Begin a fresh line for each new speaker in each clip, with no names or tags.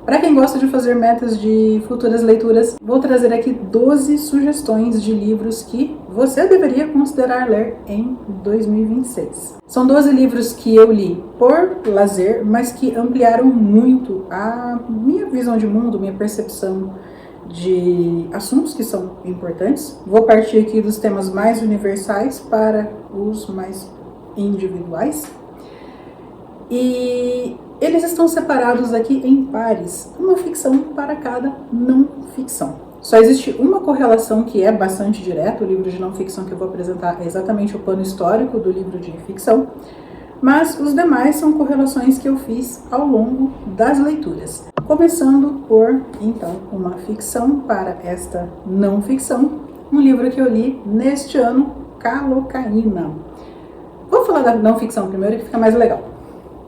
Para quem gosta de fazer metas de futuras leituras, vou trazer aqui 12 sugestões de livros que você deveria considerar ler em 2026. São 12 livros que eu li por lazer, mas que ampliaram muito a minha visão de mundo, minha percepção de assuntos que são importantes. Vou partir aqui dos temas mais universais para os mais individuais. E eles estão separados aqui em pares, uma ficção para cada não ficção. Só existe uma correlação que é bastante direta. O livro de não ficção que eu vou apresentar é exatamente o plano histórico do livro de ficção, mas os demais são correlações que eu fiz ao longo das leituras. Começando por, então, uma ficção para esta não ficção, um livro que eu li neste ano, Calocaína. Vou falar da não ficção primeiro, que fica mais legal.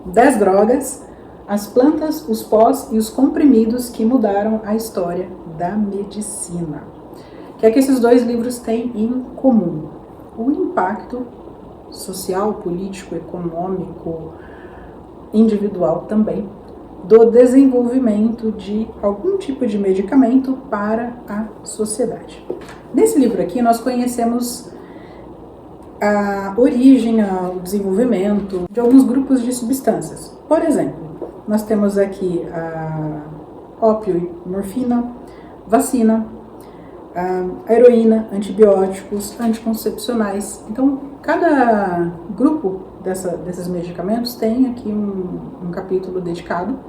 10 drogas, as plantas, os pós e os comprimidos que mudaram a história da medicina. O que é que esses dois livros têm em comum? O impacto social, político, econômico, individual também, do desenvolvimento de algum tipo de medicamento para a sociedade. Nesse livro aqui nós conhecemos a origem, o desenvolvimento de alguns grupos de substâncias. Por exemplo, nós temos aqui a ópio e morfina, vacina, a heroína, antibióticos, anticoncepcionais. Então, cada grupo desses medicamentos tem aqui um capítulo dedicado.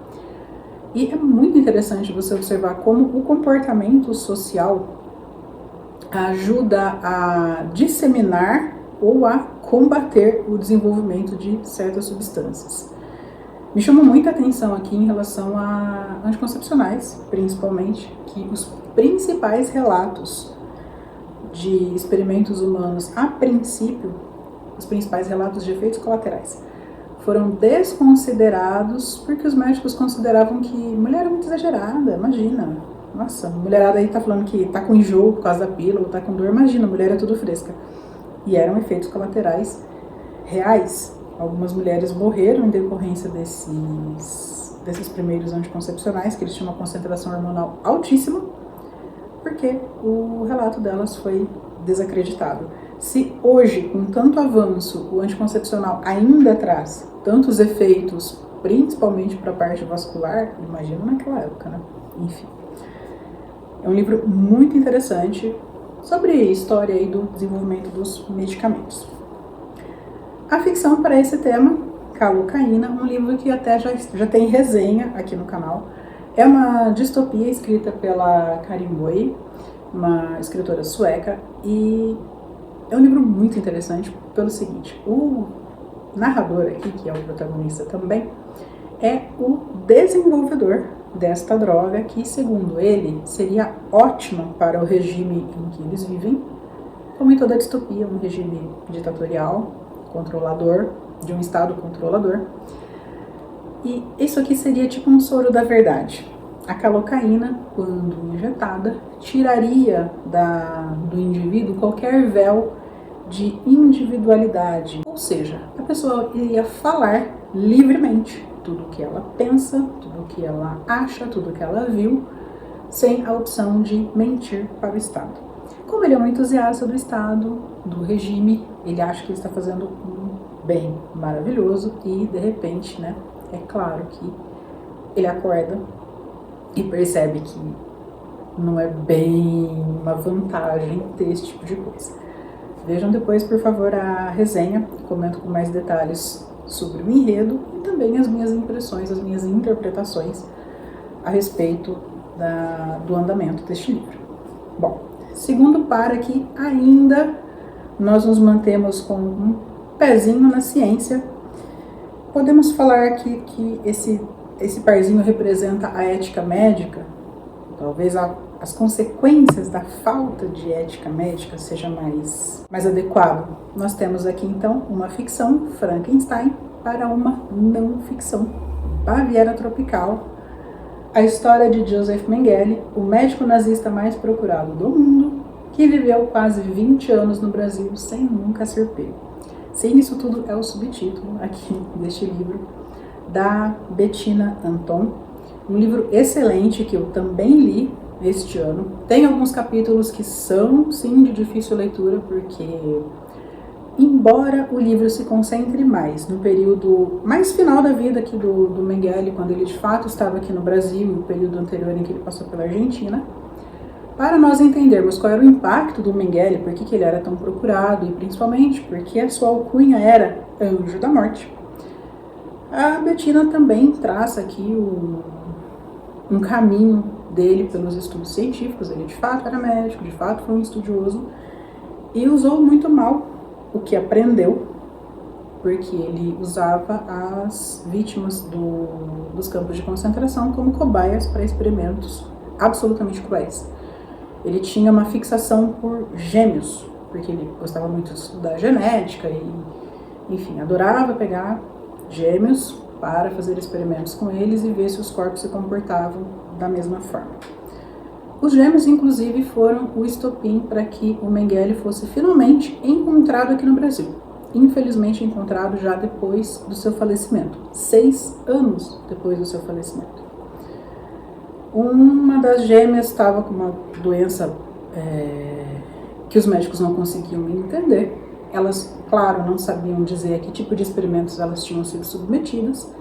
E é muito interessante você observar como o comportamento social ajuda a disseminar ou a combater o desenvolvimento de certas substâncias. Me chama muita atenção aqui em relação a anticoncepcionais, principalmente, que os principais relatos de experimentos humanos, a princípio, os principais relatos de efeitos colaterais, foram desconsiderados porque os médicos consideravam que mulher é muito exagerada, imagina. Nossa, a mulherada aí tá falando que tá com enjoo por causa da pílula, tá com dor, imagina, mulher é tudo fresca. E eram efeitos colaterais reais. Algumas mulheres morreram em decorrência desses primeiros anticoncepcionais, que eles tinham uma concentração hormonal altíssima, porque o relato delas foi desacreditado. Se hoje, com tanto avanço, o anticoncepcional ainda traz tantos efeitos, principalmente para a parte vascular, imagina naquela época, né? Enfim. É um livro muito interessante sobre a história aí do desenvolvimento dos medicamentos. A ficção para esse tema, Calocaína, um livro que até já tem resenha aqui no canal. É uma distopia escrita pela Karin Boye, uma escritora sueca, e é um livro muito interessante pelo seguinte: o narrador aqui, que é o protagonista também, é o desenvolvedor desta droga, que, segundo ele, seria ótima para o regime em que eles vivem, como em toda distopia, um regime ditatorial, controlador, de um estado controlador. E isso aqui seria tipo um soro da verdade. A calocaína, quando injetada, tiraria do indivíduo qualquer véu de individualidade. Ou seja, a pessoa iria falar livremente tudo o que ela pensa, tudo o que ela acha, tudo o que ela viu, sem a opção de mentir para o Estado. Como ele é um entusiasta do Estado, do regime, ele acha que ele está fazendo um bem maravilhoso e, de repente, né, é claro que ele acorda e percebe que não é bem uma vantagem ter esse tipo de coisa. Vejam depois, por favor, a resenha, comento com mais detalhes sobre o enredo e também as minhas impressões, as minhas interpretações a respeito do andamento deste livro. Bom, segundo par aqui, ainda nós nos mantemos com um pezinho na ciência. Podemos falar aqui que esse parzinho representa a ética médica. Talvez as consequências da falta de ética médica seja mais adequado. Nós temos aqui então uma ficção, Frankenstein, para uma não ficção, Baviera Tropical, a história de Joseph Mengele, o médico nazista mais procurado do mundo, que viveu quase 20 anos no Brasil sem nunca ser pego. Sim, isso tudo é o subtítulo aqui deste livro, da Bettina Anton, Um livro excelente que eu também li este ano. Tem alguns capítulos que são, sim, de difícil leitura, porque embora o livro se concentre mais no período mais final da vida aqui do Mengele, quando ele de fato estava aqui no Brasil, e o período anterior em que ele passou pela Argentina, para nós entendermos qual era o impacto do Mengele, por que ele era tão procurado e principalmente porque a sua alcunha era Anjo da Morte, a Bettina também traça aqui um caminho dele pelos estudos científicos. Ele de fato era médico, de fato foi um estudioso e usou muito mal o que aprendeu, porque ele usava as vítimas dos campos de concentração como cobaias para experimentos absolutamente cruéis. Ele tinha uma fixação por gêmeos, porque ele gostava muito de estudar genética e, enfim, adorava pegar gêmeos para fazer experimentos com eles e ver se os corpos se comportavam da mesma forma. Os gêmeos, inclusive, foram o estopim para que o Mengele fosse finalmente encontrado aqui no Brasil. Infelizmente encontrado já depois do seu falecimento, 6 anos depois do seu falecimento. Uma das gêmeas estava com uma doença que os médicos não conseguiam entender. Elas, claro, não sabiam dizer a que tipo de experimentos elas tinham sido submetidas.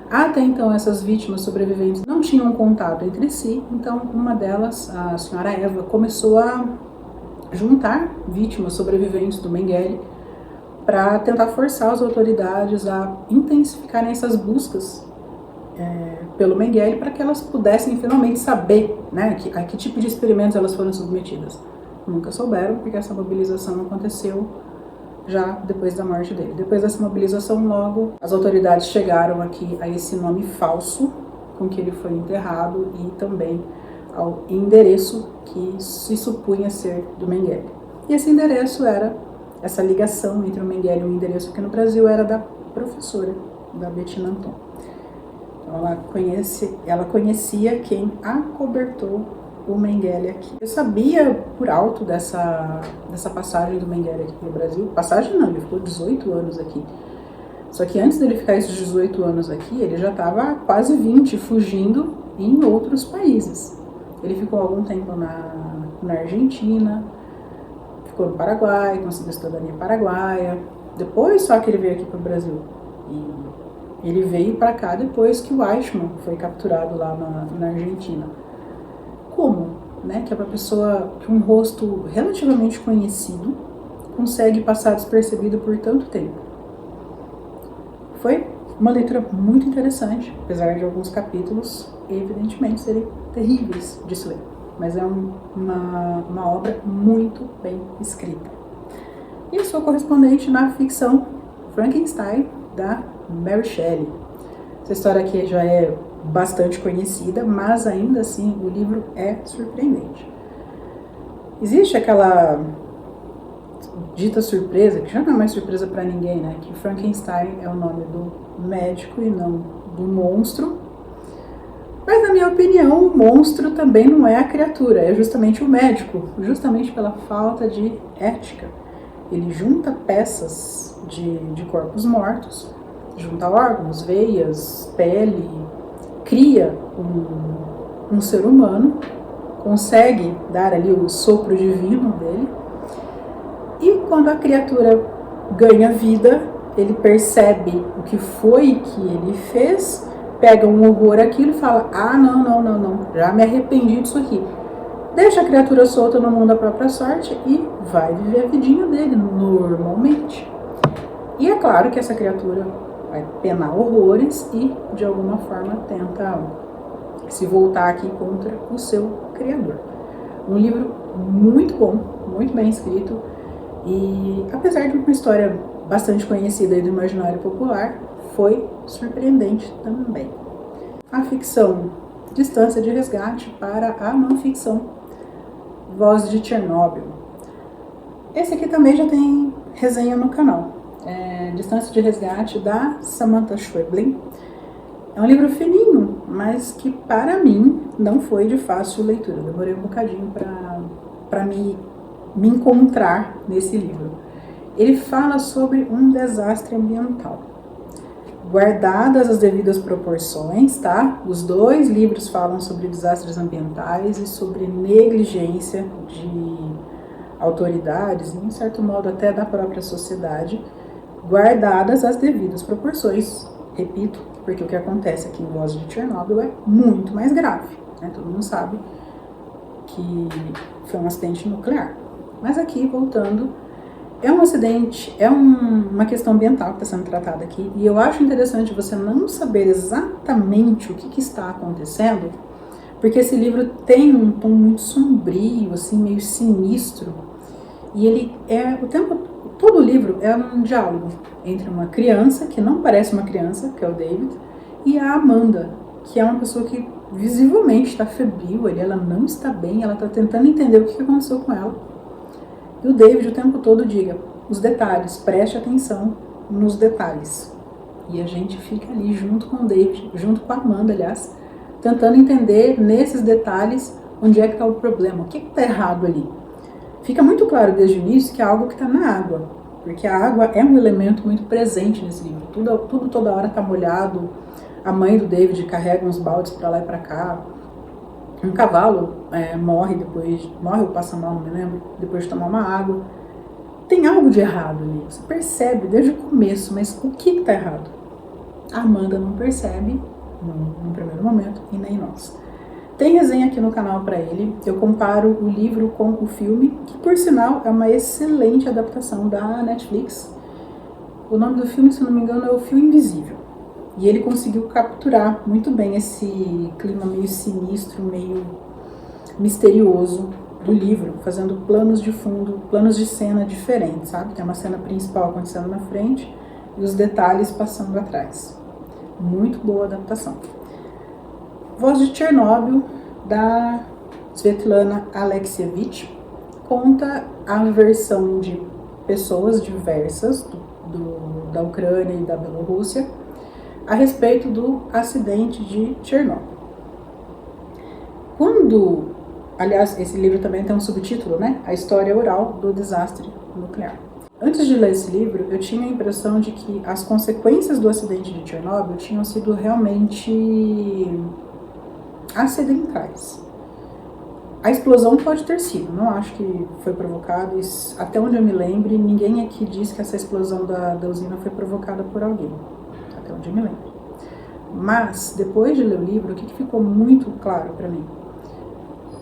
Até então, essas vítimas sobreviventes não tinham contato entre si, então uma delas, a senhora Eva, começou a juntar vítimas sobreviventes do Mengele para tentar forçar as autoridades a intensificarem essas buscas pelo Mengele, para que elas pudessem finalmente saber, né, a que tipo de experimentos elas foram submetidas. Nunca souberam, porque essa mobilização aconteceu já depois da morte dele. Depois dessa mobilização, logo, as autoridades chegaram aqui a esse nome falso com que ele foi enterrado e também ao endereço que se supunha ser do Mengele. E esse endereço era, essa ligação entre o Mengele e o endereço aqui no Brasil era da professora, da Bettina Anton. Então ela conhecia quem acobertou o Mengele aqui. Eu sabia por alto dessa passagem do Mengele aqui no Brasil. Passagem não, ele ficou 18 anos aqui. Só que antes dele ficar esses 18 anos aqui, ele já estava há quase 20 fugindo em outros países. Ele ficou algum tempo na Argentina, ficou no Paraguai, conseguiu cidadania paraguaia. Depois só que ele veio aqui para o Brasil. E ele veio para cá depois que o Eichmann foi capturado lá na Argentina. Como, né, que é uma pessoa, que um rosto relativamente conhecido consegue passar despercebido por tanto tempo? Foi uma leitura muito interessante, apesar de alguns capítulos, evidentemente, serem terríveis de se ler. Mas é uma obra muito bem escrita. E eu sou correspondente na ficção Frankenstein, da Mary Shelley. Essa história aqui já é bastante conhecida, mas ainda assim o livro é surpreendente. Existe aquela dita surpresa, que já não é mais surpresa para ninguém, né? Que Frankenstein é o nome do médico e não do monstro. Mas, na minha opinião, o monstro também não é a criatura, é justamente o médico, justamente pela falta de ética. Ele junta peças de corpos mortos, junta órgãos, veias, pele, cria um ser humano, consegue dar ali o sopro divino dele, e quando a criatura ganha vida, ele percebe o que foi que ele fez, pega um horror aquilo e fala: ah, não, já me arrependi disso aqui. Deixa a criatura solta no mundo da própria sorte e vai viver a vidinha dele normalmente. E é claro que essa criatura vai penar horrores e, de alguma forma, tenta se voltar aqui contra o seu criador. Um livro muito bom, muito bem escrito, e apesar de uma história bastante conhecida do imaginário popular, foi surpreendente também. A ficção Distância de Resgate para a não ficção Voz de Chernobyl. Esse aqui também já tem resenha no canal. Distância de Resgate, da Samantha Schweblin. É um livro fininho, mas que para mim não foi de fácil leitura. Eu demorei um bocadinho para me encontrar nesse livro. Ele fala sobre um desastre ambiental. guardadas as devidas proporções, tá? Os dois livros falam sobre desastres ambientais e sobre negligência de autoridades, e, em certo modo, até da própria sociedade, guardadas as devidas proporções. Repito, porque o que acontece aqui em Voz de Chernobyl é muito mais grave, né? Todo mundo sabe que foi um acidente nuclear. Mas aqui, voltando, é um acidente, é uma questão ambiental que está sendo tratada aqui, e eu acho interessante você não saber exatamente o que está acontecendo, porque esse livro tem um tom muito sombrio, assim, meio sinistro, e ele é, todo o livro é um diálogo entre uma criança, que não parece uma criança, que é o David, e a Amanda, que é uma pessoa que visivelmente está febril, ela não está bem, ela está tentando entender o que aconteceu com ela. E o David o tempo todo diga os detalhes, preste atenção nos detalhes. E a gente fica ali junto com o David, junto com a Amanda, aliás, tentando entender nesses detalhes onde é que está o problema, o que está errado ali. Fica muito claro desde o início que é algo que está na água, porque a água é um elemento muito presente nesse livro. Tudo toda hora está molhado. A mãe do David carrega uns baldes para lá e para cá. Um cavalo morre ou passa mal, não me lembro, depois de tomar uma água. Tem algo de errado ali, você percebe desde o começo, mas o que está errado? A Amanda não percebe no primeiro momento e nem nós. Tem resenha aqui no canal para ele, eu comparo o livro com o filme, que por sinal é uma excelente adaptação da Netflix. O nome do filme, se não me engano, é O Fio Invisível. E ele conseguiu capturar muito bem esse clima meio sinistro, meio misterioso do livro, fazendo planos de fundo, planos de cena diferentes, sabe? Tem uma cena principal acontecendo na frente e os detalhes passando atrás. Muito boa adaptação. Voz de Chernobyl, da Svetlana Alexievich, conta a versão de pessoas diversas da Ucrânia e da Bielorrússia a respeito do acidente de Chernobyl. Aliás, esse livro também tem um subtítulo, né? A história oral do desastre nuclear. Antes de ler esse livro, eu tinha a impressão de que as consequências do acidente de Chernobyl tinham sido realmente acidentais. A explosão pode ter sido, não acho que foi provocada, até onde eu me lembre, ninguém aqui diz que essa explosão da usina foi provocada por alguém, até onde eu me lembro. Mas, depois de ler o livro, o que ficou muito claro para mim?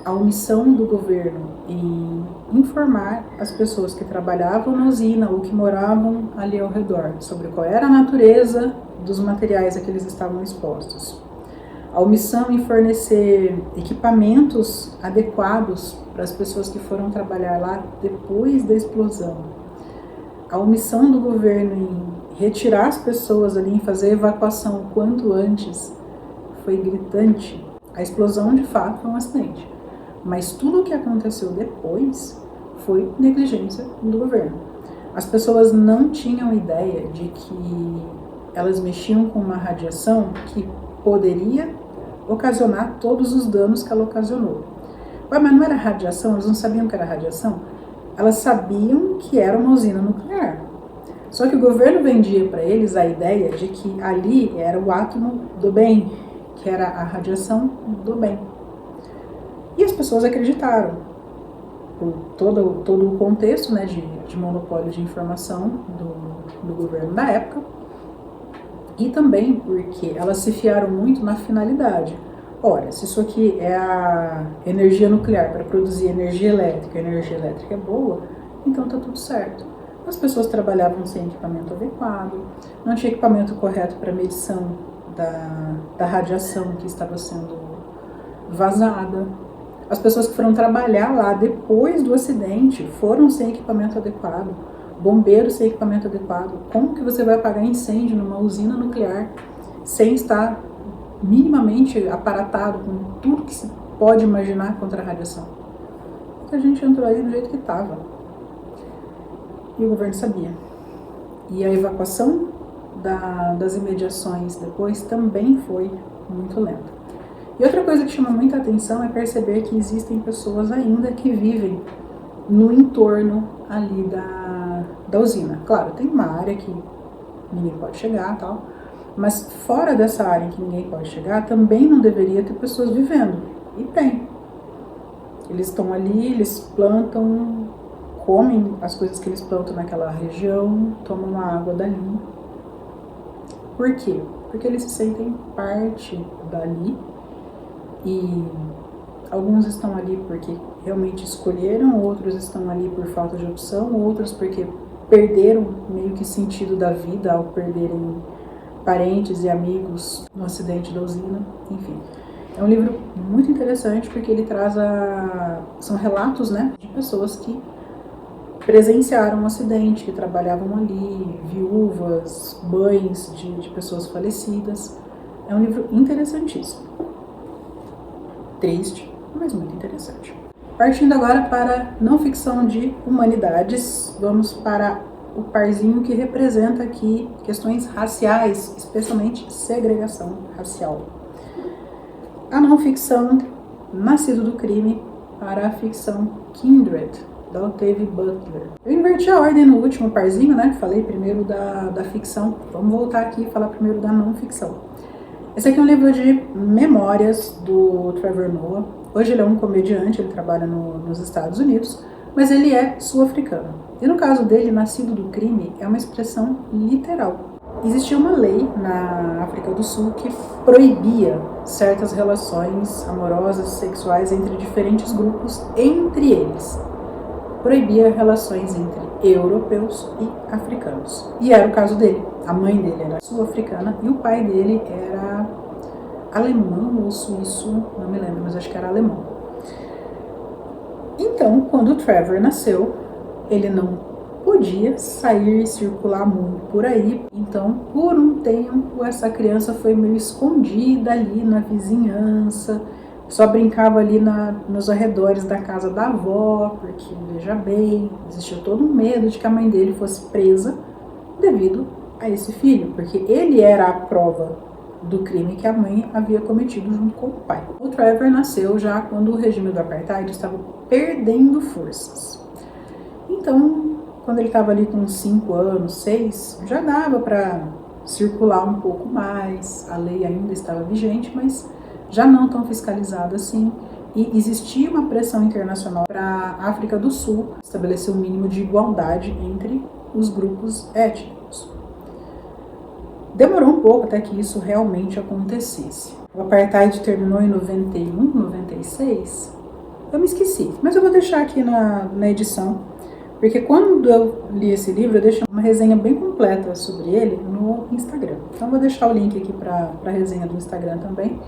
A omissão do governo em informar as pessoas que trabalhavam na usina ou que moravam ali ao redor sobre qual era a natureza dos materiais a que eles estavam expostos. A omissão em fornecer equipamentos adequados para as pessoas que foram trabalhar lá depois da explosão. A omissão do governo em retirar as pessoas ali, em fazer a evacuação o quanto antes, foi gritante. A explosão, de fato, foi um acidente. Mas tudo o que aconteceu depois foi negligência do governo. As pessoas não tinham ideia de que elas mexiam com uma radiação que poderia ocasionar todos os danos que ela ocasionou. Mas não era radiação? Eles não sabiam que era radiação? Elas sabiam que era uma usina nuclear. Só que o governo vendia para eles a ideia de que ali era o átomo do bem, que era a radiação do bem. E as pessoas acreditaram, por todo o contexto, né, de monopólio de informação do governo da época, e também porque elas se fiaram muito na finalidade. Ora, se isso aqui é a energia nuclear para produzir energia elétrica, a energia elétrica é boa, então tá tudo certo. As pessoas trabalhavam sem equipamento adequado, não tinha equipamento correto para medição da radiação que estava sendo vazada. As pessoas que foram trabalhar lá depois do acidente foram sem equipamento adequado, bombeiros sem equipamento adequado. Como que você vai apagar incêndio numa usina nuclear sem estar minimamente aparatado com tudo que se pode imaginar contra a radiação? Porque a gente entrou ali do jeito que estava. E o governo sabia. E a evacuação das imediações depois também foi muito lenta. E outra coisa que chama muita atenção é perceber que existem pessoas ainda que vivem no entorno ali da usina. Claro, tem uma área que ninguém pode chegar e tal, Mas fora dessa área em que ninguém pode chegar, também não deveria ter pessoas vivendo. E tem. Eles estão ali, eles plantam, comem as coisas que eles plantam naquela região, tomam a água dali. Por quê? Porque eles se sentem parte dali e alguns estão ali porque realmente escolheram, outros estão ali por falta de opção, outros porque perderam meio que sentido da vida ao perderem parentes e amigos no acidente da usina, enfim. É um livro muito interessante porque ele traz são relatos, né, de pessoas que presenciaram um acidente, que trabalhavam ali, viúvas, mães de pessoas falecidas. É um livro interessantíssimo. Triste, mas muito interessante. Partindo agora para não ficção de humanidades, vamos para o parzinho que representa aqui questões raciais, especialmente segregação racial. A não ficção Nascido do Crime para a ficção Kindred, da Octavia Butler. Eu inverti a ordem no último parzinho, né? Falei primeiro da ficção. Vamos voltar aqui e falar primeiro da não ficção. Esse aqui é um livro de memórias do Trevor Noah. Hoje ele é um comediante, ele trabalha nos Estados Unidos, mas ele é sul-africano. E no caso dele, Nascido do Crime é uma expressão literal. Existia uma lei na África do Sul que proibia certas relações amorosas, sexuais entre diferentes grupos, entre eles. Proibia relações entre europeus e africanos. E era o caso dele. A mãe dele era sul-africana e o pai dele era alemão ou suíço, não me lembro, mas acho que era alemão. Então, quando o Trevor nasceu, ele não podia sair e circular muito por aí. Então, por um tempo, essa criança foi meio escondida ali na vizinhança, só brincava ali nos arredores da casa da avó, porque, veja bem, existia todo um medo de que a mãe dele fosse presa devido a esse filho, porque ele era a prova do crime que a mãe havia cometido junto com o pai. O Trevor nasceu já quando o regime do apartheid estava perdendo forças. Então, quando ele estava ali com 5 anos, 6, já dava para circular um pouco mais, a lei ainda estava vigente, mas já não tão fiscalizada assim, e existia uma pressão internacional para a África do Sul estabelecer um mínimo de igualdade entre os grupos étnicos. Demorou um pouco até que isso realmente acontecesse. O apartheid terminou em 91, 96, eu me esqueci, mas eu vou deixar aqui na edição, porque quando eu li esse livro, eu deixei uma resenha bem completa sobre ele no Instagram. Então eu vou deixar o link aqui para a resenha do Instagram também.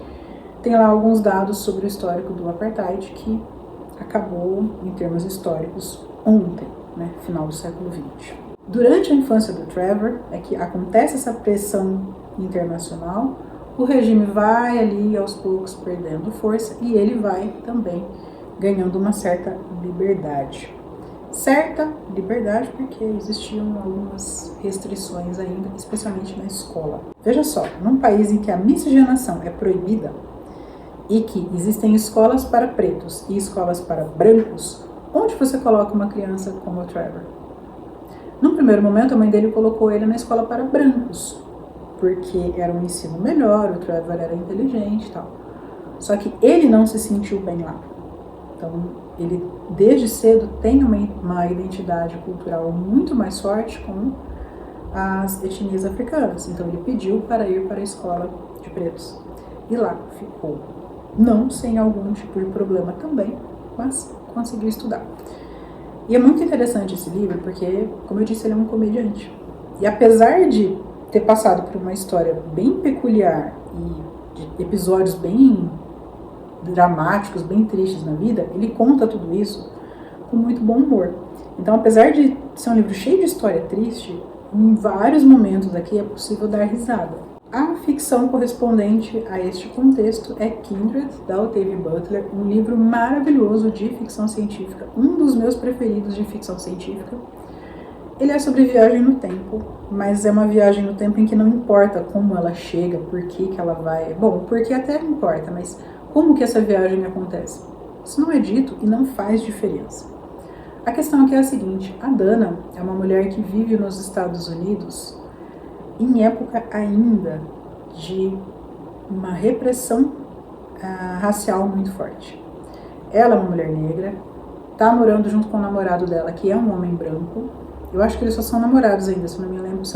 Tem lá alguns dados sobre o histórico do apartheid, que acabou, em termos históricos, ontem, né, final do século XX. Durante a infância do Trevor, é que acontece essa pressão internacional, o regime vai ali aos poucos perdendo força e ele vai também ganhando uma certa liberdade. Certa liberdade porque existiam algumas restrições ainda, especialmente na escola. Veja só, num país em que a miscigenação é proibida e que existem escolas para pretos e escolas para brancos, onde você coloca uma criança como o Trevor? Num primeiro momento, a mãe dele colocou ele na escola para brancos, porque era um ensino melhor, o Trevor era inteligente e tal. Só que ele não se sentiu bem lá. Então, ele desde cedo tem uma identidade cultural muito mais forte com as etnias africanas. Então, ele pediu para ir para a escola de pretos. E lá ficou. Não sem algum tipo de problema também, mas conseguiu estudar. E é muito interessante esse livro porque, como eu disse, ele é um comediante. E apesar de ter passado por uma história bem peculiar e de episódios bem dramáticos, bem tristes na vida, ele conta tudo isso com muito bom humor. Então, apesar de ser um livro cheio de história triste, em vários momentos aqui é possível dar risada. A ficção correspondente a este contexto é Kindred, da Octavia Butler, um livro maravilhoso de ficção científica, um dos meus preferidos de ficção científica. Ele é sobre viagem no tempo, mas é uma viagem no tempo em que não importa como ela chega, por que ela vai... Bom, porque até importa, mas como que essa viagem acontece? Isso não é dito e não faz diferença. A questão aqui é a seguinte, a Dana é uma mulher que vive nos Estados Unidos em época ainda de uma repressão racial muito forte. Ela é uma mulher negra, tá morando junto com o namorado dela, que é um homem branco. Eu acho que eles só são namorados ainda, se eu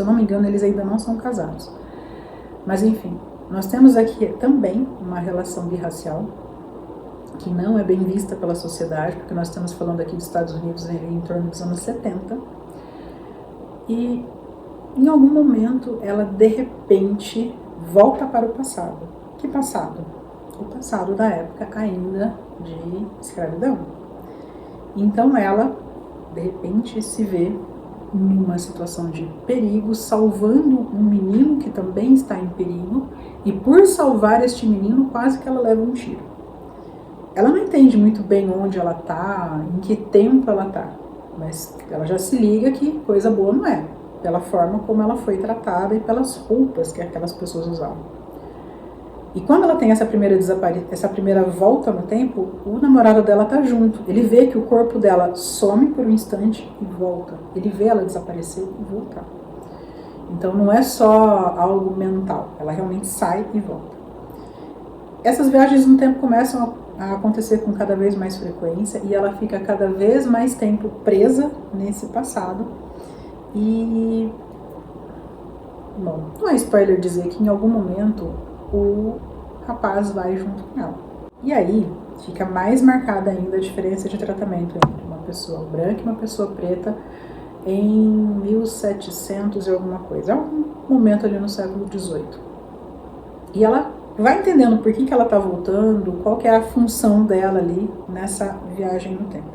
não me engano, eles ainda não são casados. Mas enfim, nós temos aqui também uma relação birracial, que não é bem vista pela sociedade, porque nós estamos falando aqui dos Estados Unidos em torno dos anos 70. E em algum momento ela de repente volta para o passado. Que passado? O passado da época ainda de escravidão. Então ela de repente se vê numa situação de perigo, salvando um menino que também está em perigo, e por salvar este menino quase que ela leva um tiro. Ela não entende muito bem onde ela está, em que tempo ela está, mas ela já se liga que coisa boa não é, pela forma como ela foi tratada e pelas roupas que aquelas pessoas usavam. E quando ela tem essa primeira volta no tempo, o namorado dela tá junto. Ele vê que o corpo dela some por um instante e volta. Ele vê ela desaparecer e voltar. Então não é só algo mental, ela realmente sai e volta. Essas viagens no tempo começam a acontecer com cada vez mais frequência e ela fica cada vez mais tempo presa nesse passado. E bom, não é spoiler dizer que em algum momento o rapaz vai junto com ela. E aí fica mais marcada ainda a diferença de tratamento entre uma pessoa branca e uma pessoa preta em 1700 e alguma coisa. É um momento ali no século XVIII. E ela vai entendendo por que ela está voltando, qual que é a função dela ali nessa viagem no tempo.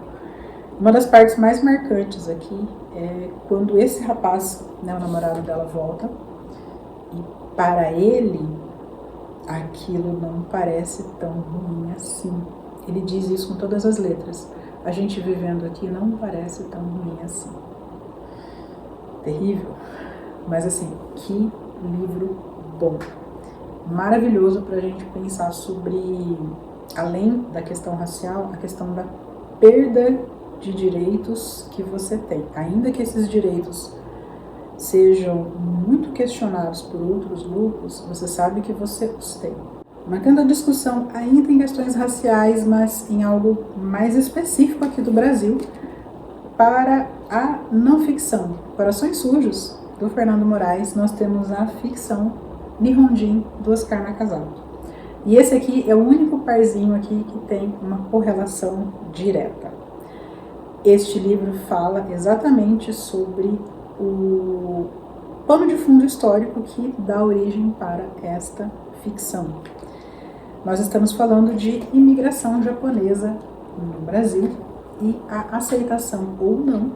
Uma das partes mais marcantes aqui é quando esse rapaz, né, o namorado dela, volta, e para ele aquilo não parece tão ruim assim. Ele diz isso com todas as letras. A gente vivendo aqui não parece tão ruim assim. Terrível. Mas assim, que livro bom. Maravilhoso para a gente pensar sobre, além da questão racial, a questão da perda de direitos que você tem. Ainda que esses direitos sejam muito questionados por outros grupos, você sabe que você os tem. Mantendo a discussão ainda em questões raciais, mas em algo mais específico aqui do Brasil, para a não ficção Corações Sujos, do Fernando Moraes, nós temos a ficção Nihonjin, do Oscar Nakazawa. E esse aqui é o único parzinho aqui que tem uma correlação direta. Este livro fala exatamente sobre o pano de fundo histórico que dá origem para esta ficção. Nós estamos falando de imigração japonesa no Brasil e a aceitação ou não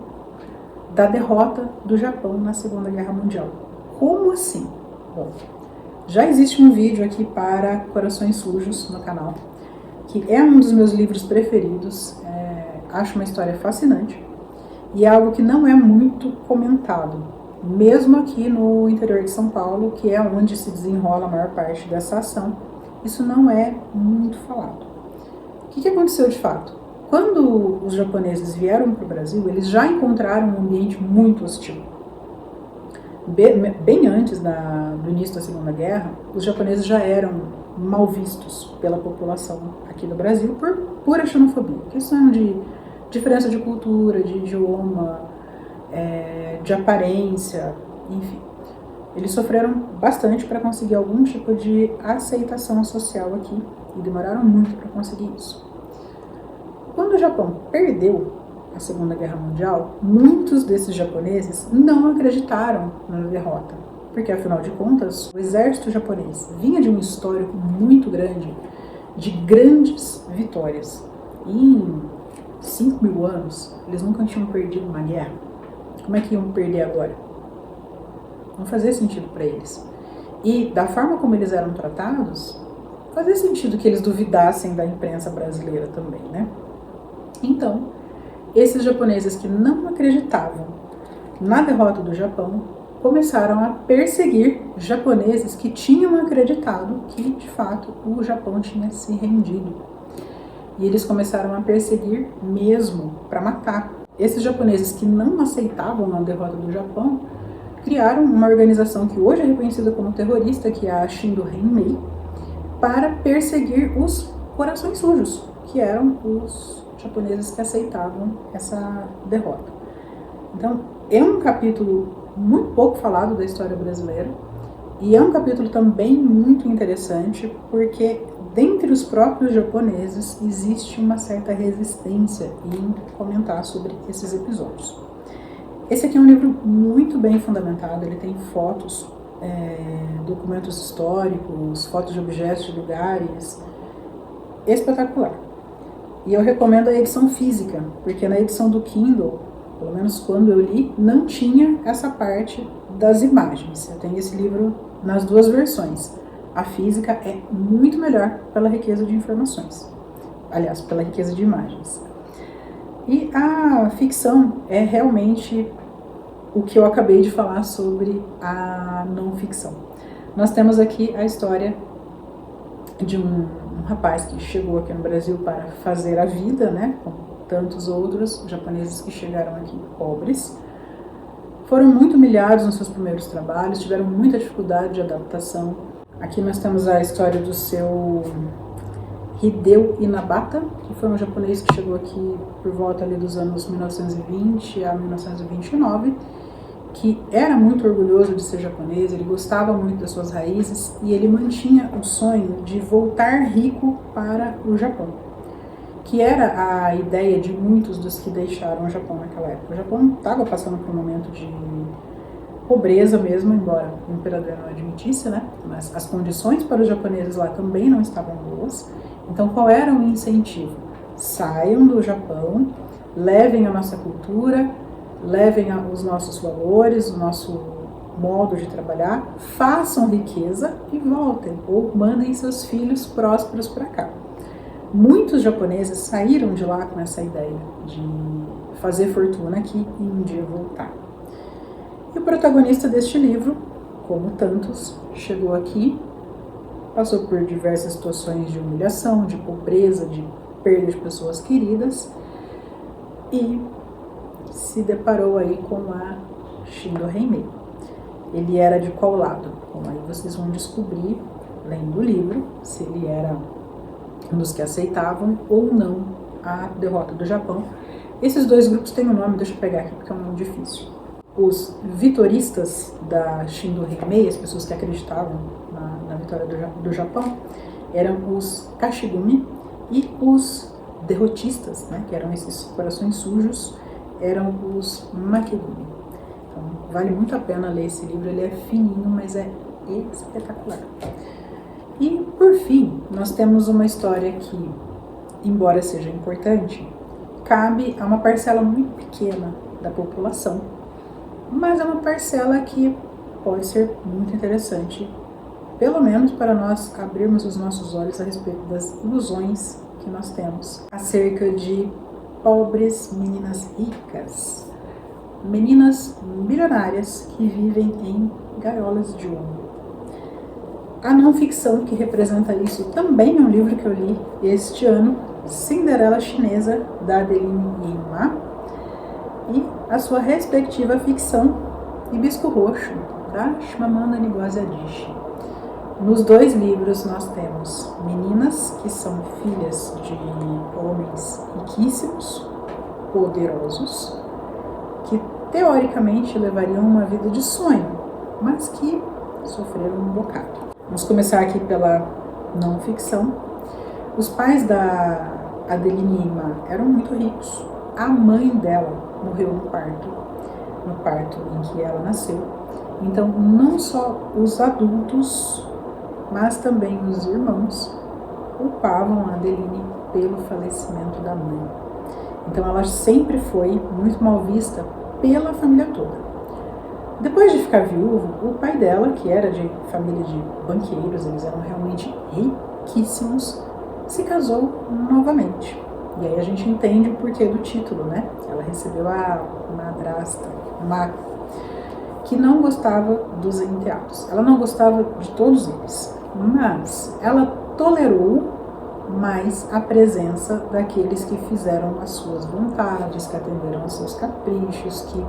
da derrota do Japão na Segunda Guerra Mundial. Como assim? Bom, já existe um vídeo aqui para Corações Sujos no canal, que é um dos meus livros preferidos, acho uma história fascinante e é algo que não é muito comentado, mesmo aqui no interior de São Paulo, que é onde se desenrola a maior parte dessa ação, isso não é muito falado. O que aconteceu de fato? Quando os japoneses vieram para o Brasil, eles já encontraram um ambiente muito hostil. Bem antes do início da Segunda Guerra, os japoneses já eram mal vistos pela população aqui do Brasil por pura xenofobia. Questão de diferença de cultura, de idioma, de aparência, enfim. Eles sofreram bastante para conseguir algum tipo de aceitação social aqui e demoraram muito para conseguir isso. Quando o Japão perdeu a Segunda Guerra Mundial, muitos desses japoneses não acreditaram na derrota, porque afinal de contas, o exército japonês vinha de um histórico muito grande de grandes vitórias. E em 5.000 anos, eles nunca tinham perdido uma guerra. Como é que iam perder agora? Não fazia sentido para eles. E da forma como eles eram tratados, fazia sentido que eles duvidassem da imprensa brasileira também, né? Então, esses japoneses que não acreditavam na derrota do Japão começaram a perseguir japoneses que tinham acreditado que, de fato, o Japão tinha se rendido. E eles começaram a perseguir mesmo, para matar. Esses japoneses que não aceitavam a derrota do Japão criaram uma organização que hoje é reconhecida como terrorista, que é a Shindo Henmei, para perseguir os corações sujos, que eram os japoneses que aceitavam essa derrota. Então, é um capítulo muito pouco falado da história brasileira, e é um capítulo também muito interessante, porque dentre os próprios japoneses existe uma certa resistência em comentar sobre esses episódios. Esse aqui é um livro muito bem fundamentado, ele tem fotos, documentos históricos, fotos de objetos, de lugares, espetacular. E eu recomendo a edição física, porque na edição do Kindle, pelo menos quando eu li, não tinha essa parte das imagens. Eu tenho esse livro nas duas versões. A física é muito melhor pela riqueza de informações, aliás, pela riqueza de imagens. E a ficção é realmente o que eu acabei de falar sobre a não ficção. Nós temos aqui a história de um rapaz que chegou aqui no Brasil para fazer a vida, né, como tantos outros japoneses que chegaram aqui pobres. Foram muito humilhados nos seus primeiros trabalhos, tiveram muita dificuldade de adaptação. Aqui nós temos a história do seu Hideo Inabata, que foi um japonês que chegou aqui por volta ali dos anos 1920 a 1929, que era muito orgulhoso de ser japonês, ele gostava muito das suas raízes e ele mantinha o sonho de voltar rico para o Japão, que era a ideia de muitos dos que deixaram o Japão naquela época. O Japão estava passando por um momento de pobreza mesmo, embora o imperador não admitisse, né? Mas as condições para os japoneses lá também não estavam boas. Então, qual era o incentivo? Saiam do Japão, levem a nossa cultura, levem os nossos valores, o nosso modo de trabalhar, façam riqueza e voltem, ou mandem seus filhos prósperos para cá. Muitos japoneses saíram de lá com essa ideia de fazer fortuna aqui e um dia voltar. E o protagonista deste livro, como tantos, chegou aqui, passou por diversas situações de humilhação, de pobreza, de perda de pessoas queridas e se deparou aí com a Shindo Henmei. Ele era de qual lado? Bom, aí vocês vão descobrir, lendo o livro, se ele era um dos que aceitavam ou não a derrota do Japão. Esses dois grupos têm um nome, deixa eu pegar aqui porque é um nome difícil. Os vitoristas da Shindo Henmei, as pessoas que acreditavam na vitória do Japão, eram os Kashigumi, e os derrotistas, né, que eram esses corações sujos, eram os Makegumi. Então, vale muito a pena ler esse livro, ele é fininho, mas é espetacular. E, por fim, nós temos uma história que, embora seja importante, cabe a uma parcela muito pequena da população, mas é uma parcela que pode ser muito interessante, pelo menos para nós abrirmos os nossos olhos a respeito das ilusões que nós temos acerca de pobres meninas ricas, meninas milionárias que vivem em gaiolas de ouro. A não ficção que representa isso também é um livro que eu li este ano, Cinderela Chinesa, da Adeline Ima, e a sua respectiva ficção, Hibisco Roxo, da Chimamanda Ngozi Adichie. Nos dois livros nós temos meninas que são filhas de homens riquíssimos, poderosos, que teoricamente levariam uma vida de sonho, mas que sofreram um bocado. Vamos começar aqui pela não ficção. Os pais da Adeline Ima eram muito ricos. A mãe dela morreu no parto em que ela nasceu. Então, não só os adultos, mas também os irmãos culpavam a Adeline pelo falecimento da mãe. Então, ela sempre foi muito mal vista pela família toda. Depois de ficar viúvo, o pai dela, que era de família de banqueiros, eles eram realmente riquíssimos, se casou novamente. E aí a gente entende o porquê do título, né? Ela recebeu a madrasta, Má, que não gostava dos enteados. Ela não gostava de todos eles, mas ela tolerou mais a presença daqueles que fizeram as suas vontades, que atenderam aos seus caprichos, que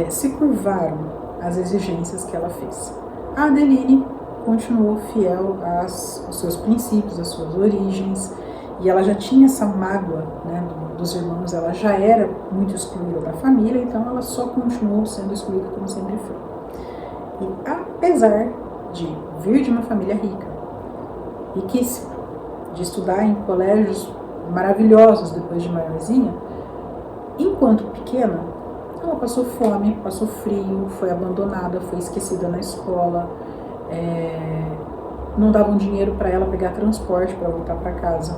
se curvaram às exigências que ela fez. A Adeline continuou fiel aos seus princípios, às suas origens, e ela já tinha essa mágoa, né, dos irmãos, ela já era muito excluída da família, então ela só continuou sendo excluída como sempre foi. E apesar de vir de uma família rica, riquíssima, de estudar em colégios maravilhosos depois de maiorzinha, enquanto pequena, ela passou fome, passou frio, foi abandonada, foi esquecida na escola, não davam dinheiro para ela pegar transporte para voltar para casa.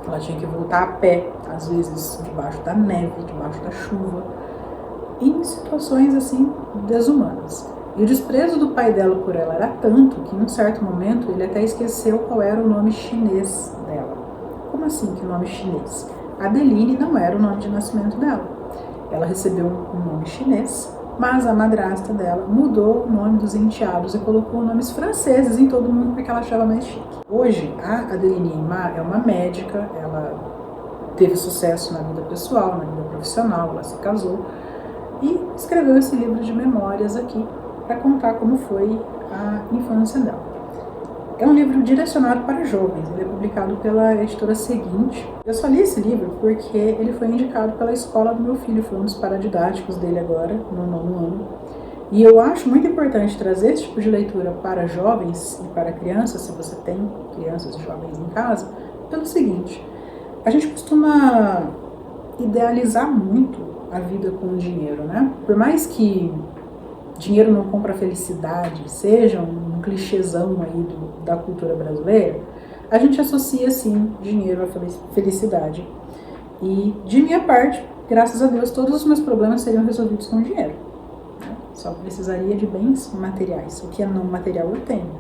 Ela tinha que voltar a pé, às vezes debaixo da neve, debaixo da chuva, em situações assim desumanas. E o desprezo do pai dela por ela era tanto que, em um certo momento, ele até esqueceu qual era o nome chinês dela. Como assim que nome chinês? Adeline não era o nome de nascimento dela. Ela recebeu um nome chinês, mas a madrasta dela mudou o nome dos enteados e colocou nomes franceses em todo mundo porque ela achava mais chique. Hoje, a Adeline Ima é uma médica, ela teve sucesso na vida pessoal, na vida profissional, ela se casou e escreveu esse livro de memórias aqui para contar como foi a infância dela. É um livro direcionado para jovens, ele é publicado pela editora Seguinte. Eu só li esse livro porque ele foi indicado pela escola do meu filho, foi um dos paradidáticos dele agora, no 9º ano. E eu acho muito importante trazer esse tipo de leitura para jovens e para crianças, se você tem crianças e jovens em casa, pelo seguinte: a gente costuma idealizar muito a vida com o dinheiro, né? Por mais que dinheiro não compra felicidade, seja um clichêzão aí da cultura brasileira, a gente associa sim dinheiro à felicidade. E de minha parte, graças a Deus, todos os meus problemas seriam resolvidos com dinheiro. Né? Só precisaria de bens materiais, o que é não material eu tenho.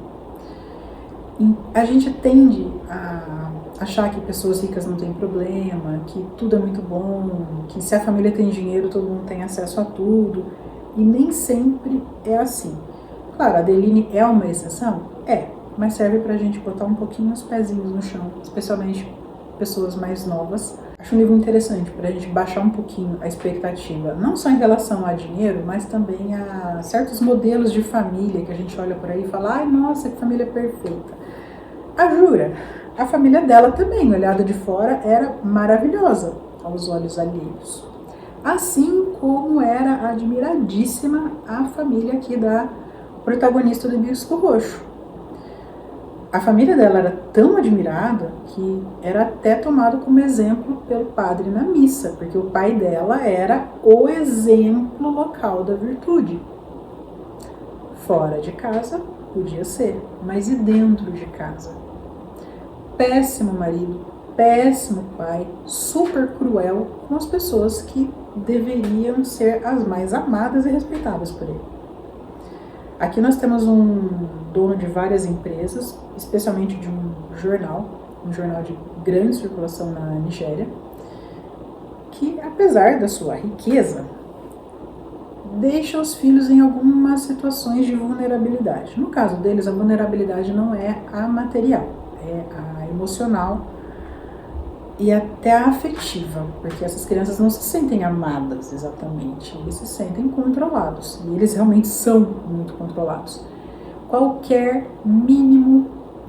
E a gente tende a achar que pessoas ricas não têm problema, que tudo é muito bom, que se a família tem dinheiro todo mundo tem acesso a tudo. E nem sempre é assim. Claro, a Adeline é uma exceção? É, mas serve pra gente botar um pouquinho os pezinhos no chão, especialmente pessoas mais novas. Acho um livro interessante pra gente baixar um pouquinho a expectativa, não só em relação a dinheiro, mas também a certos modelos de família que a gente olha por aí e fala: ai, nossa, que família perfeita. A Jura, a família dela também, olhada de fora, era maravilhosa aos olhos alheios. Assim como era admiradíssima a família aqui da protagonista do Hibisco Roxo. A família dela era tão admirada que era até tomado como exemplo pelo padre na missa, porque o pai dela era o exemplo local da virtude. Fora de casa podia ser, mas e dentro de casa? Péssimo marido, péssimo pai, super cruel com as pessoas que deveriam ser as mais amadas e respeitadas por ele. Aqui nós temos um dono de várias empresas, especialmente de um jornal de grande circulação na Nigéria, que apesar da sua riqueza, deixa os filhos em algumas situações de vulnerabilidade. No caso deles, a vulnerabilidade não é a material, é a emocional e até a afetiva, porque essas crianças não se sentem amadas exatamente, eles se sentem controlados, e eles realmente são muito controlados. Qualquer mínimo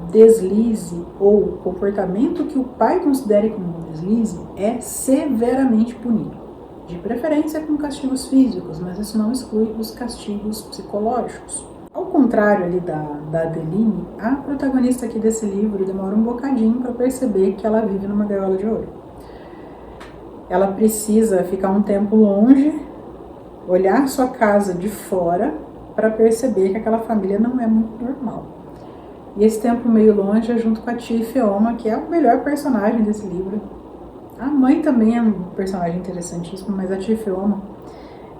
deslize ou comportamento que o pai considere como um deslize é severamente punido, de preferência com castigos físicos, mas isso não exclui os castigos psicológicos. Ao contrário ali da Adeline, a protagonista aqui desse livro demora um bocadinho para perceber que ela vive numa gaiola de ouro. Ela precisa ficar um tempo longe, olhar sua casa de fora para perceber que aquela família não é muito normal. E esse tempo meio longe é junto com a tia Ifeoma, que é o melhor personagem desse livro. A mãe também é um personagem interessantíssimo, mas a tia Ifeoma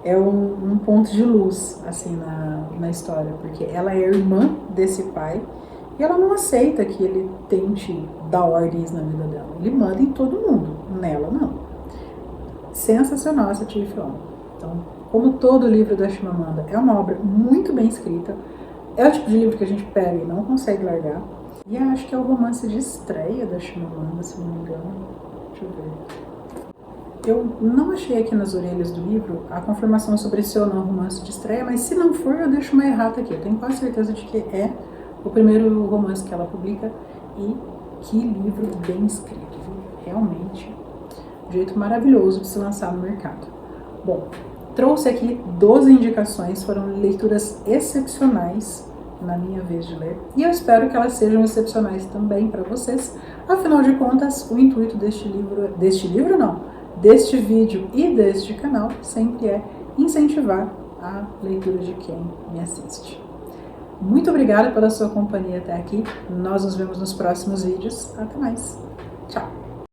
é um ponto de luz assim na história, porque ela é irmã desse pai e ela não aceita que ele tente dar ordens na vida dela. Ele manda em todo mundo, nela não. Sensacional essa tia Ifeoma. Então, como todo livro da Chimamanda, é uma obra muito bem escrita, é o tipo de livro que a gente pega e não consegue largar. E acho que é o romance de estreia da Chimamanda, se não me engano. Deixa eu ver. Eu não achei aqui nas orelhas do livro a confirmação sobre se ou não romance de estreia, mas se não for, eu deixo uma errata aqui. Eu tenho quase certeza de que é o primeiro romance que ela publica, e que livro bem escrito, realmente um jeito maravilhoso de se lançar no mercado. Bom, trouxe aqui 12 indicações, foram leituras excepcionais na minha vez de ler, e eu espero que elas sejam excepcionais também para vocês. Afinal de contas, o intuito deste vídeo e deste canal sempre é incentivar a leitura de quem me assiste. Muito obrigada pela sua companhia até aqui. Nós nos vemos nos próximos vídeos. Até mais. Tchau!